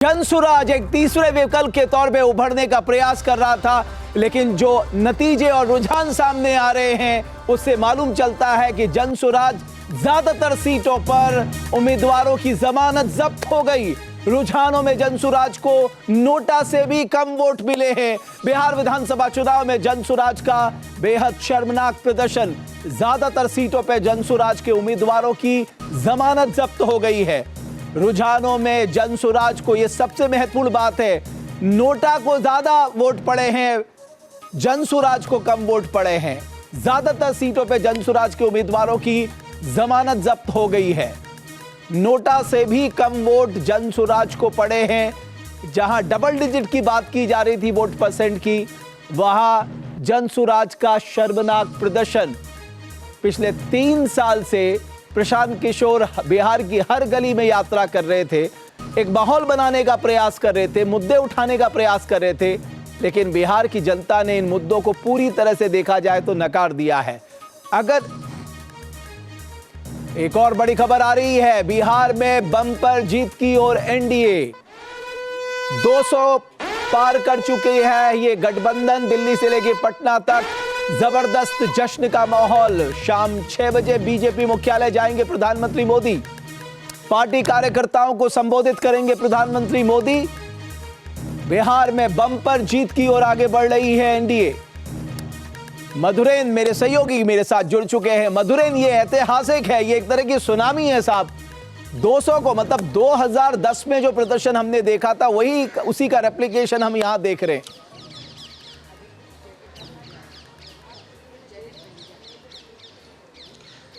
जनसुराज एक तीसरे विकल्प के तौर पे उभरने का प्रयास कर रहा था, लेकिन जो नतीजे और रुझान सामने आ रहे हैं उससे मालूम चलता है कि जनसुराज ज्यादातर सीटों पर उम्मीदवारों की जमानत जब्त हो गई। रुझानों में जनसुराज को नोटा से भी कम वोट मिले हैं। बिहार विधानसभा चुनाव में जनसुराज का बेहद शर्मनाक प्रदर्शन। ज्यादातर सीटों पर जनसुराज के उम्मीदवारों की जमानत जब्त हो गई है। रुझानों में जनसुराज को यह सबसे महत्वपूर्ण बात है, नोटा को ज्यादा वोट पड़े हैं, जनसुराज को कम वोट पड़े हैं। ज्यादातर सीटों पे जनसुराज के उम्मीदवारों की जमानत जब्त हो गई है। नोटा से भी कम वोट जनसुराज को पड़े हैं। जहां डबल डिजिट की बात की जा रही थी वोट परसेंट की, वहां जनसुराज का शर्मनाक प्रदर्शन। पिछले 3 साल से प्रशांत किशोर बिहार की हर गली में यात्रा कर रहे थे, एक माहौल बनाने का प्रयास कर रहे थे, मुद्दे उठाने का प्रयास कर रहे थे, लेकिन बिहार की जनता ने इन मुद्दों को पूरी तरह से देखा जाए तो नकार दिया है। अगर एक और बड़ी खबर आ रही है, बिहार में बम्पर जीत की ओर एनडीए 200 पार कर चुके हैं ये गठबंधन। दिल्ली से लेकर पटना तक जबरदस्त जश्न का माहौल। शाम 6 बजे बीजेपी मुख्यालय जाएंगे प्रधानमंत्री मोदी। पार्टी कार्यकर्ताओं को संबोधित करेंगे प्रधानमंत्री मोदी। बिहार में बम्पर जीत की ओर आगे बढ़ रही है एनडीए। मधुरेन मेरे सहयोगी मेरे साथ जुड़ चुके हैं। मधुरेन, ये ऐतिहासिक है, ये एक तरह की सुनामी है साहब। 200 को मतलब 2010 में जो प्रदर्शन हमने देखा था वही उसी का रेप्लिकेशन हम यहां देख रहे हैं।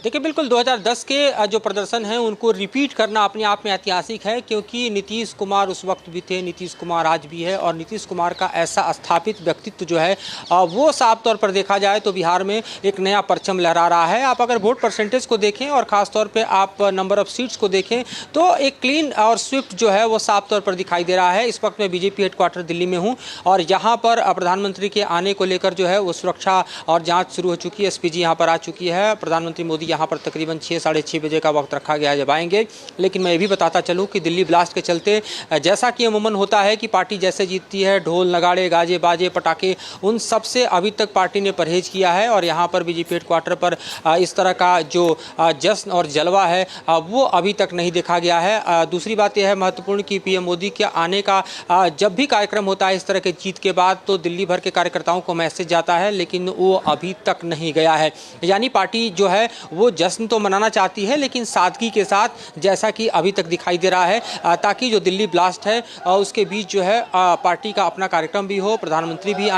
देखिए, बिल्कुल 2010 के जो प्रदर्शन हैं उनको रिपीट करना अपने आप में ऐतिहासिक है, क्योंकि नीतीश कुमार उस वक्त भी थे, नीतीश कुमार आज भी है, और नीतीश कुमार का ऐसा स्थापित व्यक्तित्व जो है वो साफ तौर पर देखा जाए तो बिहार में एक नया परचम लहरा रहा है। आप अगर वोट परसेंटेज को देखें और ख़ास तौर पर आप नंबर ऑफ सीट्स को देखें तो एक क्लीन और स्विफ्ट जो है वो साफ तौर पर दिखाई दे रहा है। इस वक्त मैं बीजेपी हेडक्वार्टर दिल्ली में हूँ और यहाँ पर प्रधानमंत्री के आने को लेकर जो है वो सुरक्षा और जाँच शुरू हो चुकी है। एसपीजी यहाँ पर आ चुकी है। प्रधानमंत्री मोदी यहाँ पर तकरीबन 6 साढ़े 6 बजे का वक्त रखा गया है जब आएंगे। लेकिन मैं ये भी बताता चलूँ कि दिल्ली ब्लास्ट के चलते जैसा कि अमूमन होता है कि पार्टी जैसे जीतती है, ढोल नगाड़े गाजे बाजे पटाखे उन सब से अभी तक पार्टी ने परहेज किया है। और यहाँ पर बीजेपी हेडक्वार्टर पर इस तरह का जो जश्न और जलवा है वो अभी तक नहीं देखा गया है। दूसरी बात यह है महत्वपूर्ण कि पीएम मोदी के आने का जब भी कार्यक्रम होता है इस तरह के जीत के बाद तो दिल्ली भर के कार्यकर्ताओं को मैसेज जाता है, लेकिन वो अभी तक नहीं गया है। यानी पार्टी जो है वो जश्न तो मनाना चाहती है लेकिन सादगी के साथ, जैसा कि अभी तक दिखाई दे रहा है, ताकि जो दिल्ली ब्लास्ट है उसके बीच जो है पार्टी का अपना कार्यक्रम भी हो, प्रधानमंत्री भी आए।